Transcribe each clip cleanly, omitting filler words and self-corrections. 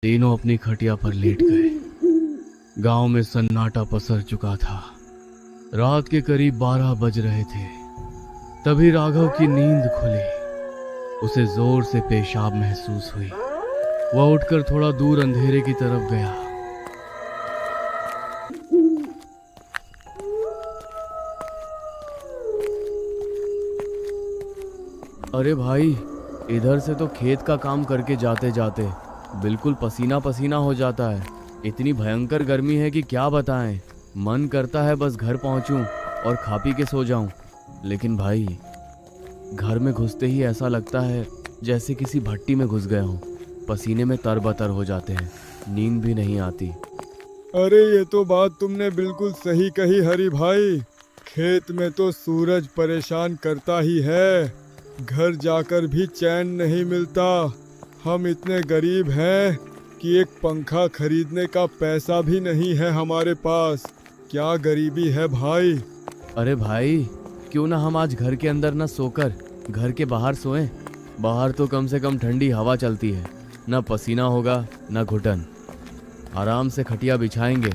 तीनों अपनी खटिया पर लेट गए। गांव में सन्नाटा पसर चुका था। रात के करीब 12 बज रहे थे। तभी राघव की नींद खुली। उसे जोर से पेशाब महसूस हुई। वह उठकर थोड़ा दूर अंधेरे की तरफ गया। अरे भाई, इधर से तो खेत का काम करके जाते जाते बिल्कुल पसीना पसीना हो जाता है। इतनी भयंकर गर्मी है कि क्या बताएं। मन करता है बस घर पहुंचूं और खा पी के सो जाऊं। लेकिन भाई, घर में घुसते ही ऐसा लगता है जैसे किसी भट्टी में घुस गया हूं। पसीने में तरबतर हो जाते हैं, नींद भी नहीं आती। अरे ये तो बात तुमने बिल्कुल सही कही हरी भाई। खेत में तो सूरज परेशान करता ही है। घर जाकर भी चैन नहीं मिलता। हम इतने गरीब हैं कि एक पंखा खरीदने का पैसा भी नहीं है हमारे पास। क्या गरीबी है भाई। अरे भाई, क्यों ना हम आज घर के अंदर न सोकर घर के बाहर सोएं। बाहर तो कम से कम ठंडी हवा चलती है, न पसीना होगा न घुटन। आराम से खटिया बिछाएंगे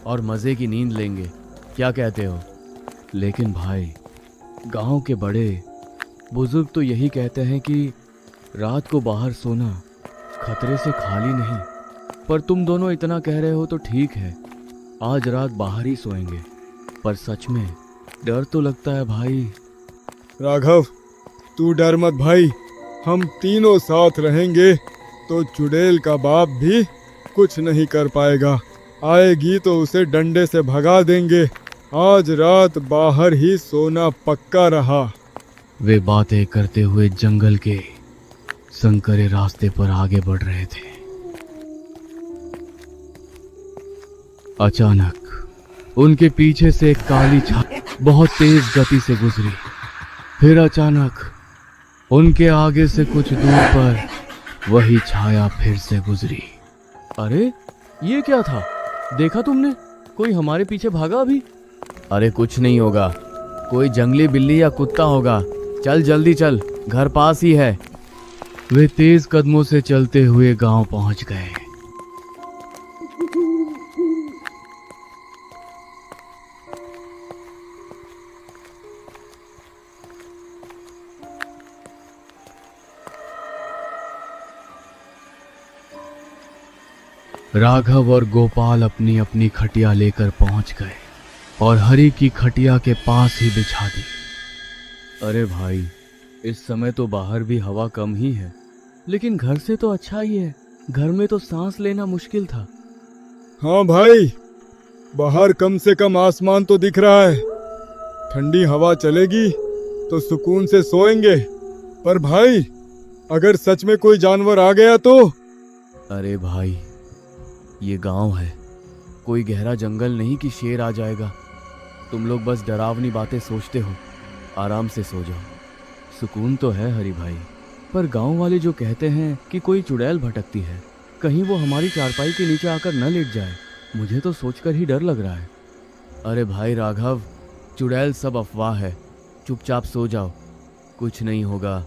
और मज़े की नींद लेंगे। क्या कहते हो? लेकिन भाई, गांव के बड़े बुजुर्ग तो यही कहते हैं कि रात को बाहर सोना खतरे से खाली नहीं। पर तुम दोनों इतना कह रहे हो तो ठीक है, आज रात बाहर ही सोएंगे। पर सच में डर तो लगता है भाई। राघव, तू डर मत भाई। हम तीनों साथ रहेंगे तो चुड़ैल का बाप भी कुछ नहीं कर पाएगा। आएगी तो उसे डंडे से भगा देंगे। आज रात बाहर ही सोना पक्का रहा। वे बातें करते हुए जंगल के संकरे रास्ते पर आगे बढ़ रहे थे। अचानक उनके पीछे से एक काली छाया बहुत तेज गति से गुजरी। फिर अचानक उनके आगे से कुछ दूर पर वही छाया फिर से गुजरी। अरे, ये क्या था? देखा तुमने? कोई हमारे पीछे भागा अभी? अरे कुछ नहीं होगा, कोई जंगली बिल्ली या कुत्ता होगा। चल जल्दी चल, घर पास ही है। वे तेज कदमों से चलते हुए गांव पहुंच गए। राघव और गोपाल अपनी अपनी खटिया लेकर पहुंच गए और हरि की खटिया के पास ही बिछा दी। अरे भाई, इस समय तो बाहर भी हवा कम ही है, लेकिन घर से तो अच्छा ही है। घर में तो सांस लेना मुश्किल था। हाँ भाई, बाहर कम से कम आसमान तो दिख रहा है। ठंडी हवा चलेगी तो सुकून से सोएंगे। पर भाई, अगर सच में कोई जानवर आ गया तो? अरे भाई, ये गांव है, कोई गहरा जंगल नहीं कि शेर आ जाएगा। तुम लोग बस डरावनी बातें सोचते हो। आराम से सो जाओ। सुकून तो है हरी भाई, पर गांव वाले जो कहते हैं कि कोई चुड़ैल भटकती है, कहीं वो हमारी चारपाई के नीचे आकर न लेट जाए, मुझे तो सोचकर ही डर लग रहा है। अरे भाई राघव, चुड़ैल सब अफवाह है। चुपचाप सो जाओ, कुछ नहीं होगा।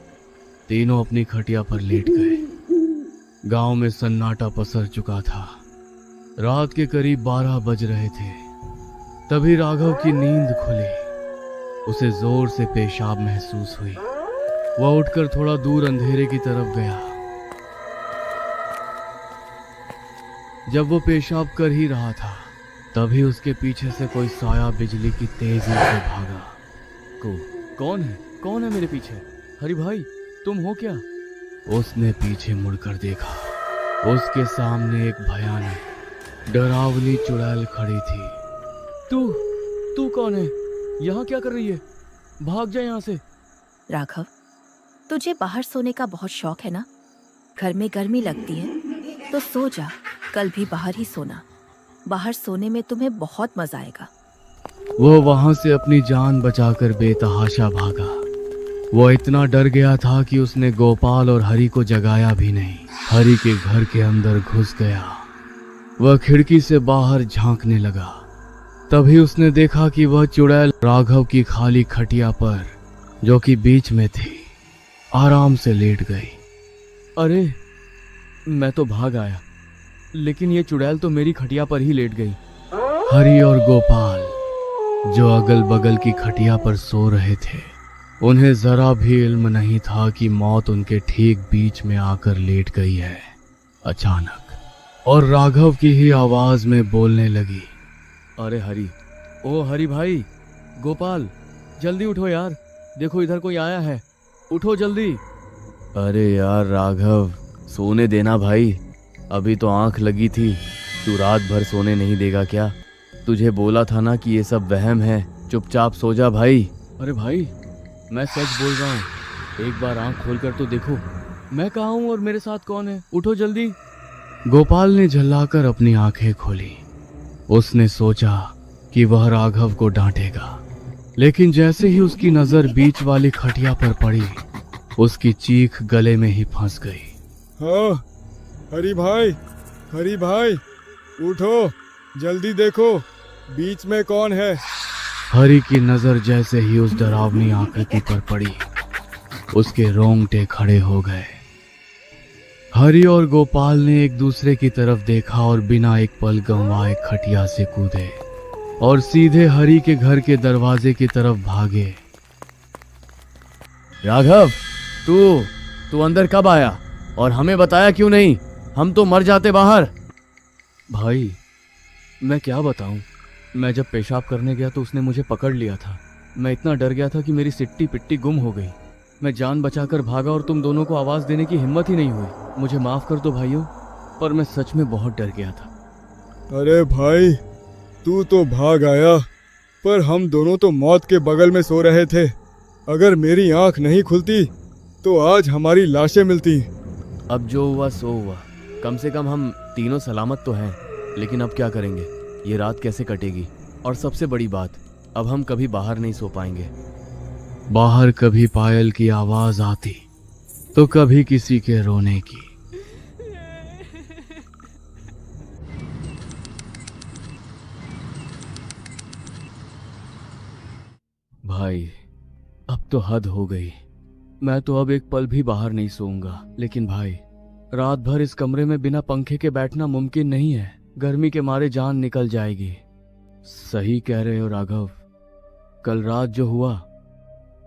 तीनों अपनी खटिया पर लेट गए। गांव में सन्नाटा पसर चुका था। रात के करीब 12 बज रहे थे। तभी राघव की नींद खुली। उसे जोर से पेशाब महसूस हुई। वह उठकर थोड़ा दूर अंधेरे की तरफ गया। जब वो पेशाब कर ही रहा था, तभी उसके पीछे से कोई साया बिजली की तेजी से भागा। कौन है मेरे पीछे? हरी भाई, तुम हो क्या? उसने पीछे मुड़कर देखा। उसके सामने एक भयानक डरावनी चुड़ैल खड़ी थी। तू कौन है? यहाँ क्या कर रही है? भाग जा यहाँ से। राघव, तुझे बाहर सोने का बहुत शौक है ना? घर में गर्मी लगती है तो सो जा। कल भी बाहर ही सोना। बाहर सोने में तुम्हें बहुत मजा आएगा। वो वहां से अपनी जान बचाकर बेतहाशा भागा। वो इतना डर गया था कि उसने गोपाल और हरि को जगाया भी नहीं। हरि के घर के अंदर घुस गया। वह खिड़की से बाहर झांकने लगा। तभी उसने देखा कि वह चुड़ैल राघव की खाली खटिया पर, जो कि बीच में थी, आराम से लेट गई। अरे, मैं तो भाग आया, लेकिन ये चुड़ैल तो मेरी खटिया पर ही लेट गई। हरि और गोपाल जो अगल बगल की खटिया पर सो रहे थे, उन्हें जरा भी इल्म नहीं था कि मौत उनके ठीक बीच में आकर लेट गई है अचानक। और राघव की ही आवाज में बोलने लगी, अरे हरि, ओ हरि भाई, गोपाल, जल्दी उठो यार, देखो इधर कोई आया है, उठो जल्दी। अरे यार राघव, सोने देना भाई, अभी तो आंख लगी थी, तू रात भर सोने नहीं देगा क्या? तुझे बोला था ना कि ये सब वहम है, चुपचाप सो जा भाई। अरे भाई, मैं सच बोल रहा हूँ, एक बार आंख खोल कर तो देखो, मैं कहाँ हूँ और मेरे साथ कौन है, उठो जल्दी। गोपाल ने झल्लाकर अपनी आंखें खोली। उसने सोचा कि वह राघव को डांटेगा, लेकिन जैसे ही उसकी नजर बीच वाली खटिया पर पड़ी, उसकी चीख गले में ही फंस गई। हाँ, हरी भाई, उठो, जल्दी देखो, बीच में कौन है? हरि की नजर जैसे ही उस डरावनी आकृति पर पड़ी, उसके रोंगटे खड़े हो गए। हरि और गोपाल ने एक दूसरे की तरफ देखा और बिना एक पल गंवाए खटिया से कूदे और सीधे हरि के घर के दरवाजे की तरफ भागे। राघव, तू अंदर कब आया और हमें बताया क्यों नहीं? हम तो मर जाते बाहर। भाई, मैं क्या बताऊं, मैं जब पेशाब करने गया तो उसने मुझे पकड़ लिया था। मैं इतना डर गया था कि मेरी सिट्टी पिट्टी गुम हो गई। मैं जान बचाकर भागा और तुम दोनों को आवाज देने की हिम्मत ही नहीं हुई। मुझे माफ कर दो भाइयों, पर मैं सच में बहुत डर गया था। अरे भाई, तू तो भाग आया, पर हम दोनों तो मौत के बगल में सो रहे थे। अगर मेरी आंख नहीं खुलती तो आज हमारी लाशें मिलती। अब जो हुआ सो हुआ, कम से कम हम तीनों सलामत तो हैं। लेकिन अब क्या करेंगे, ये रात कैसे कटेगी? और सबसे बड़ी बात, अब हम कभी बाहर नहीं सो पाएंगे। बाहर कभी पायल की आवाज आती तो कभी किसी के रोने की। भाई, अब तो हद हो गई। मैं तो अब एक पल भी बाहर नहीं सोऊंगा। लेकिन भाई, रात भर इस कमरे में बिना पंखे के बैठना मुमकिन नहीं है। गर्मी के मारे जान निकल जाएगी। सही कह रहे हो राघव, कल रात जो हुआ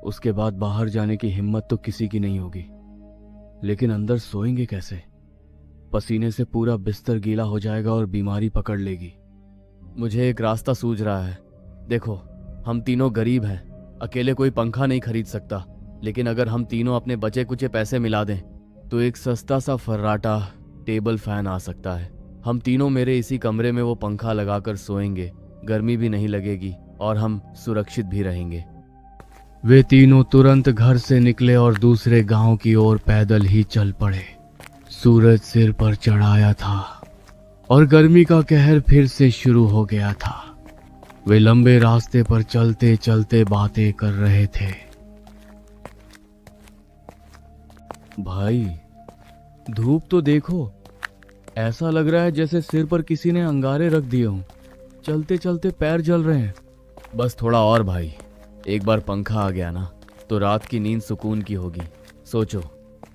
उसके बाद बाहर जाने की हिम्मत तो किसी की नहीं होगी। लेकिन अंदर सोएंगे कैसे? पसीने से पूरा बिस्तर गीला हो जाएगा और बीमारी पकड़ लेगी। मुझे एक रास्ता सूझ रहा है। देखो, हम तीनों गरीब हैं, अकेले कोई पंखा नहीं खरीद सकता। लेकिन अगर हम तीनों अपने बचे कुचे पैसे मिला दें तो एक सस्ता सा फर्राटा टेबल फैन आ सकता है। हम तीनों मेरे इसी कमरे में वो पंखा लगाकर सोएंगे, गर्मी भी नहीं लगेगी और हम सुरक्षित भी रहेंगे। वे तीनों तुरंत घर से निकले और दूसरे गांव की ओर पैदल ही चल पड़े। सूरज सिर पर चढ़ाया था और गर्मी का कहर फिर से शुरू हो गया था। वे लंबे रास्ते पर चलते चलते बातें कर रहे थे। भाई, धूप तो देखो, ऐसा लग रहा है जैसे सिर पर किसी ने अंगारे रख दिए हों। चलते चलते पैर जल रहे हैं। बस थोड़ा और भाई, एक बार पंखा आ गया ना तो रात की नींद सुकून की होगी। सोचो,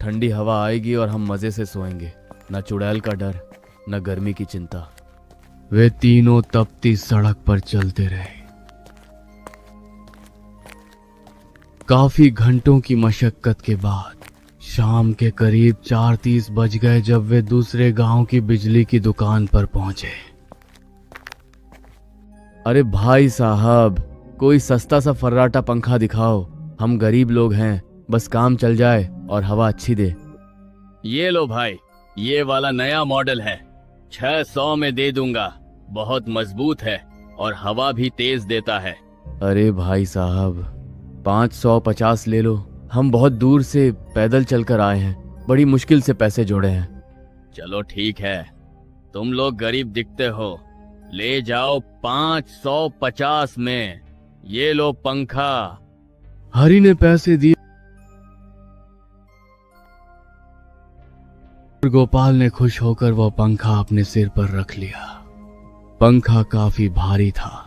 ठंडी हवा आएगी और हम मजे से सोएंगे, न चुड़ैल का डर, न गर्मी की चिंता। वे तीनों तपती सड़क पर चलते रहे। काफी घंटों की मशक्कत के बाद शाम के करीब 4:30 बज गए जब वे दूसरे गांव की बिजली की दुकान पर पहुंचे। अरे भाई साहब, कोई सस्ता सा फर्राटा पंखा दिखाओ। हम गरीब लोग हैं, बस काम चल जाए और हवा अच्छी दे। ये लो भाई, ये वाला नया मॉडल है, 600 में दे दूंगा। बहुत मजबूत है और हवा भी तेज देता है। अरे भाई साहब, 550 ले लो। हम बहुत दूर से पैदल चलकर आए हैं, बड़ी मुश्किल से पैसे जोड़े हैं। चलो ठीक है, तुम लोग गरीब दिखते हो, ले जाओ 550 में। ये लो पंखा। हरि ने पैसे दिए और गोपाल ने खुश होकर वह पंखा अपने सिर पर रख लिया। पंखा काफी भारी था।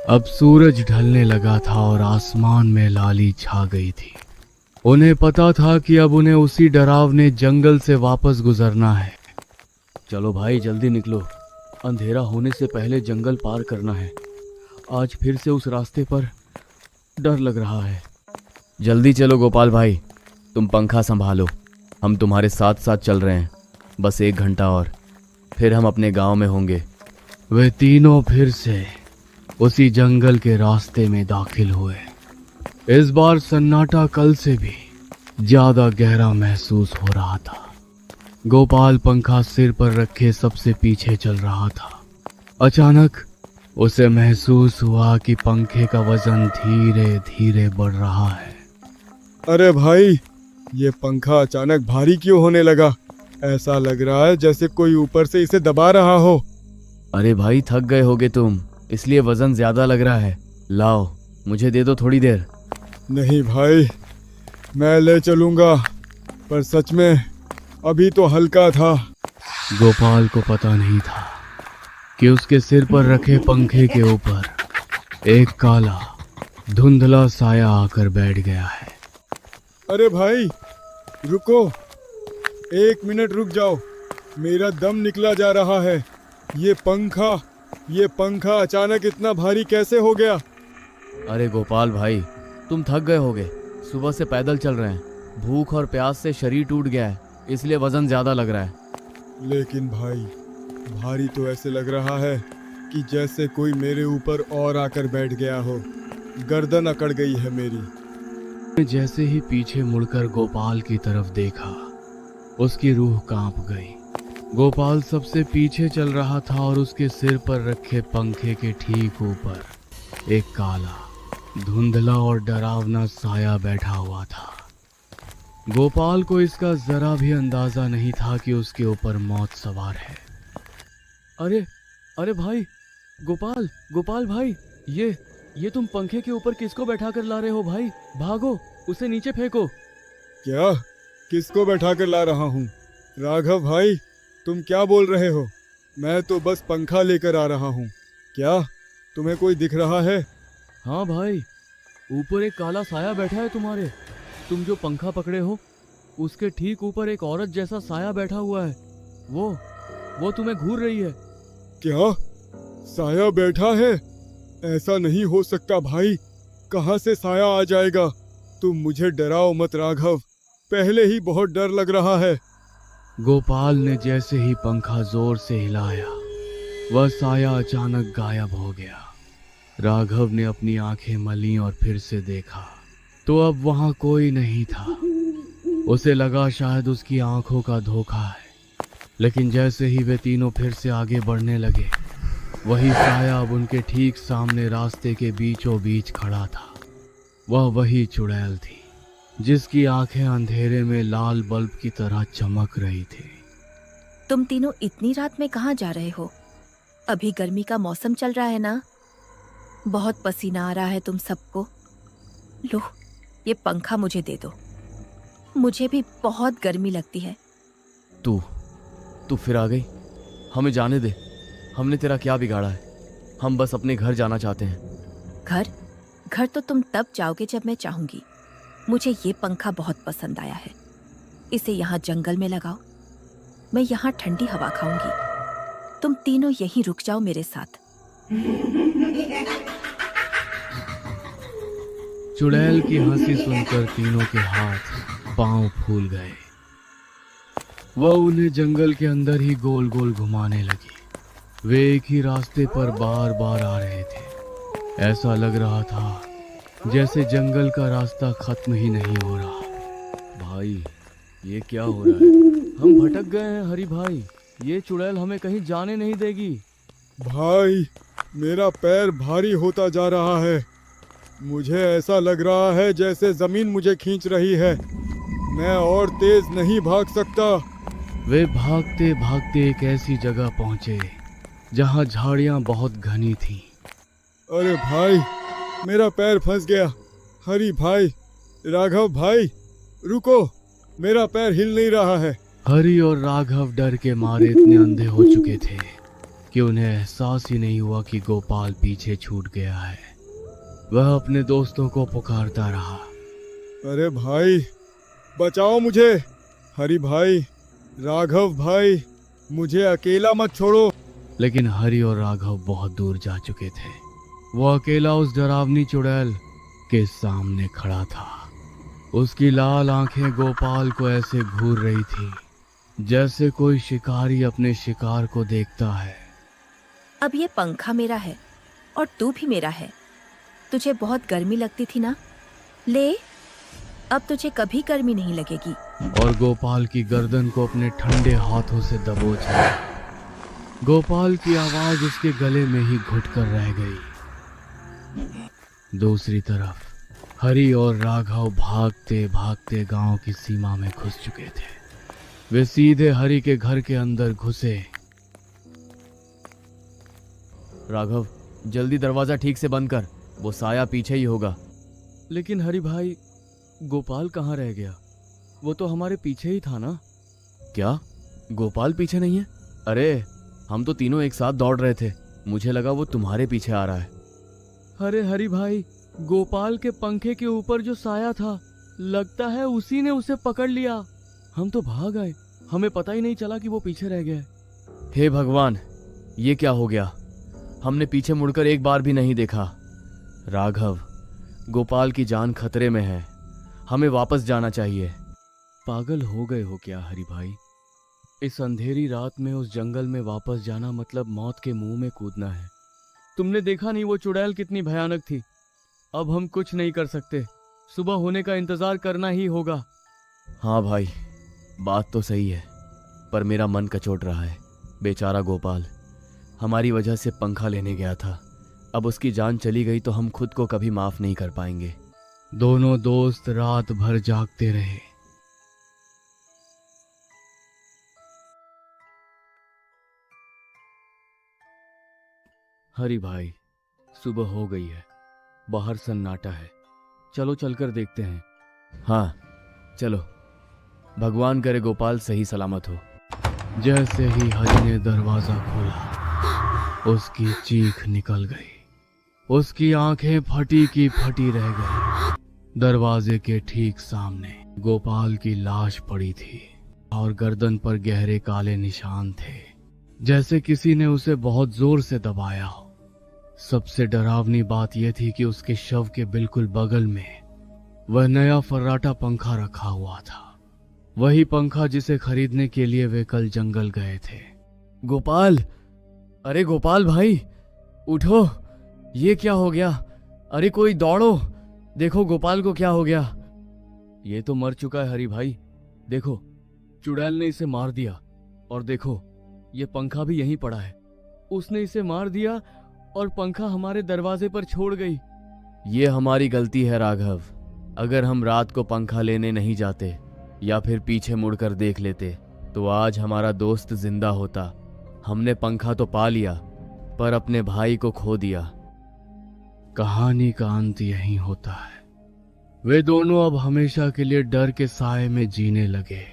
अब सूरज ढलने लगा था और आसमान में लाली छा गई थी। उन्हें पता था कि अब उन्हें उसी डरावने जंगल से वापस गुजरना है। चलो भाई जल्दी निकलो, अंधेरा होने से पहले जंगल पार करना है। आज फिर से उस रास्ते पर डर लग रहा है। जल्दी चलो गोपाल भाई, तुम पंखा संभालो, हम तुम्हारे साथ साथ चल रहे हैं। बस 1 घंटा और, फिर हम अपने गांव में होंगे। वे तीनों फिर से उसी जंगल के रास्ते में दाखिल हुए। इस बार सन्नाटा कल से भी ज्यादा गहरा महसूस हो रहा था। गोपाल पंखा सिर पर रखे सबसे पीछे चल रहा था। अचानक उसे महसूस हुआ कि पंखे का वजन धीरे धीरे बढ़ रहा है। अरे भाई, ये पंखा अचानक भारी क्यों होने लगा? ऐसा लग रहा है जैसे कोई ऊपर से इसे दबा रहा हो। अरे भाई थक गए होगे तुम, इसलिए वजन ज्यादा लग रहा है। लाओ मुझे दे दो थोड़ी देर। नहीं भाई, मैं ले चलूंगा, पर सच में अभी तो हल्का था। गोपाल को पता नहीं था कि उसके सिर पर रखे पंखे के ऊपर एक काला धुंधला साया आकर बैठ गया है। अरे भाई रुको, 1 मिनट रुक जाओ, मेरा दम निकला जा रहा है। ये पंखा अचानक इतना भारी कैसे हो गया? अरे गोपाल भाई, तुम थक गए होगे, सुबह से पैदल चल रहे हैं। भूख और प्यास से शरीर टूट गया है, इसलिए वजन ज्यादा लग रहा है। लेकिन भाई, भारी तो ऐसे लग रहा है कि जैसे कोई मेरे ऊपर और आकर बैठ गया हो। गर्दन अकड़ गई है मेरी। जैसे ही पीछे मुड़कर गोपाल की तरफ देखा, उसकी रूह कांप गई। गोपाल सबसे पीछे चल रहा था और उसके सिर पर रखे पंखे के ठीक ऊपर एक काला, धुंधला और डरावना साया बैठा हुआ था। गोपाल को इसका जरा भी अंदाजा नहीं था कि उसके ऊपर मौत सवार है। अरे भाई, गोपाल भाई, ये तुम पंखे के ऊपर किसको बैठा कर ला रहे हो भाई? भागो, उसे नीचे फेंको। क्या? किसको बैठा कर ला रहा हूँ? राघव भाई, तुम क्या बोल रहे हो? मैं तो बस पंखा लेकर आ रहा हूँ। क्या तुम्हें कोई दिख रहा है? हाँ भाई, ऊपर एक काला साया बैठा है तुम्हारे। तुम जो पंखा पकड़े हो, उसके ठीक ऊपर एक औरत जैसा साया बैठा हुआ है। वो तुम्हें घूर रही है। क्या? साया बैठा है? ऐसा नहीं हो सकता भाई, कहाँ से साया आ जाएगा? तुम मुझे डराओ मत राघव, पहले ही बहुत डर लग रहा है। गोपाल ने जैसे ही पंखा जोर से हिलाया, वह साया अचानक गायब हो गया। राघव ने अपनी आंखें मली और फिर से देखा तो अब वहां कोई नहीं था। उसे लगा शायद उसकी आंखों का धोखा है, लेकिन जैसे ही वे तीनों फिर से आगे बढ़ने लगे, वही साया अब उनके ठीक सामने रास्ते के बीचों बीच खड़ा था। वह वही चुड़ैल थी जिसकी आंखें अंधेरे में लाल बल्ब की तरह चमक रही थी। तुम तीनों इतनी रात में कहाँ जा रहे हो? अभी गर्मी का मौसम चल रहा है ना, बहुत पसीना आ रहा है तुम सबको। लो, ये पंखा मुझे दे दो, मुझे भी बहुत गर्मी लगती है। तू फिर आ गई, हमें जाने दे। हमने तेरा क्या बिगाड़ा है? हम बस अपने घर जाना चाहते हैं। घर तो तुम तब जाओगे जब मैं चाहूंगी। मुझे ये पंखा बहुत पसंद आया है, इसे यहाँ जंगल में लगाओ, मैं यहाँ ठंडी हवा खाऊंगी। तुम तीनों यहीं रुक जाओ मेरे साथ। चुड़ैल की हंसी सुनकर तीनों के हाथ पांव फूल गए। वह उन्हें जंगल के अंदर ही गोल गोल घुमाने लगी। वे एक ही रास्ते पर बार बार आ रहे थे। ऐसा लग रहा था जैसे जंगल का रास्ता खत्म ही नहीं हो रहा। भाई, ये क्या हो रहा है? हम भटक गए हैं हरी भाई, ये चुड़ैल हमें कहीं जाने नहीं देगी। भाई, मेरा पैर भारी होता जा रहा है। मुझे ऐसा लग रहा है जैसे जमीन मुझे खींच रही है। मैं और तेज नहीं भाग सकता। वे भागते भागते एक ऐसी जगह पहुंचे जहां झाड़ियां बहुत घनी थीं। अरे भाई, मेरा पैर फंस गया। हरी भाई, राघव भाई, रुको, मेरा पैर हिल नहीं रहा है। हरी और राघव डर के मारे इतने अंधे हो चुके थे कि उन्हें एहसास ही नहीं हुआ कि गोपाल पीछे छूट गया है। वह अपने दोस्तों को पुकारता रहा। अरे भाई, बचाओ मुझे। हरि भाई, राघव भाई, मुझे अकेला मत छोड़ो। लेकिन हरि और राघव बहुत दूर जा चुके थे। वो अकेला उस डरावनी चुड़ैल के सामने खड़ा था। उसकी लाल आंखें गोपाल को ऐसे घूर रही थी जैसे कोई शिकारी अपने शिकार को देखता है। अब ये पंखा मेरा है और तू भी मेरा है। तुझे बहुत गर्मी लगती थी ना, ले, अब तुझे कभी गर्मी नहीं लगेगी। और गोपाल की गर्दन को अपने ठंडे हाथों से दबोच लिया। गोपाल की आवाज उसके गले में ही घुटकर रह गई। दूसरी तरफ हरि और राघव भागते भागते गांव की सीमा में घुस चुके थे। वे सीधे हरि के घर के अंदर घुसे। राघव, जल्दी दरवाजा ठीक से बंद कर, वो साया पीछे ही होगा। लेकिन हरि भाई, गोपाल कहाँ रह गया? वो तो हमारे पीछे ही था ना। क्या गोपाल पीछे नहीं है? अरे, हम तो तीनों एक साथ दौड़ रहे थे, मुझे लगा वो तुम्हारे पीछे आ रहा है। अरे हरि भाई, गोपाल के पंखे के ऊपर जो साया था, लगता है उसी ने उसे पकड़ लिया। हम तो भाग आए, हमें पता ही नहीं चला कि वो पीछे रह गया। हे भगवान, ये क्या हो गया? हमने पीछे मुड़कर एक बार भी नहीं देखा। राघव, गोपाल की जान खतरे में है, हमें वापस जाना चाहिए। पागल हो गए हो क्या हरि भाई? इस अंधेरी रात में उस जंगल में वापस जाना मतलब मौत के मुंह में कूदना है। तुमने देखा नहीं वो चुड़ैल कितनी भयानक थी। अब हम कुछ नहीं कर सकते, सुबह होने का इंतजार करना ही होगा। हाँ भाई, बात तो सही है, पर मेरा मन कचोट रहा है। बेचारा गोपाल हमारी वजह से पंखा लेने गया था, अब उसकी जान चली गई तो हम खुद को कभी माफ नहीं कर पाएंगे। दोनों दोस्त रात भर जागते रहे। हरि भाई, सुबह हो गई है, बाहर सन्नाटा है, चलो चलकर देखते हैं। हाँ चलो, भगवान करे गोपाल सही सलामत हो। जैसे ही हरि ने दरवाजा खोला, उसकी चीख निकल गई। उसकी आंखें फटी की फटी रह गई। दरवाजे के ठीक सामने गोपाल की लाश पड़ी थी और गर्दन पर गहरे काले निशान थे, जैसे किसी ने उसे बहुत जोर से दबाया हो। सबसे डरावनी बात यह थी कि उसके शव के बिल्कुल बगल में वह नया फर्राटा पंखा रखा हुआ था। वही पंखा जिसे खरीदने के लिए वे कल जंगल गए थे। गोपाल, अरे गोपाल भाई, उठो, ये क्या हो गया? अरे कोई दौड़ो, देखो गोपाल को क्या हो गया। ये तो मर चुका है हरि भाई, देखो चुड़ैल ने इसे मार दिया। और देखो ये पंखा भी यहीं पड़ा है, उसने इसे मार दिया और पंखा हमारे दरवाजे पर छोड़ गई। ये हमारी गलती है राघव, अगर हम रात को पंखा लेने नहीं जाते या फिर पीछे मुड़कर देख लेते तो आज हमारा दोस्त जिंदा होता। हमने पंखा तो पा लिया पर अपने भाई को खो दिया। कहानी का अंत यहीं होता है। वे दोनों अब हमेशा के लिए डर के साए में जीने लगे।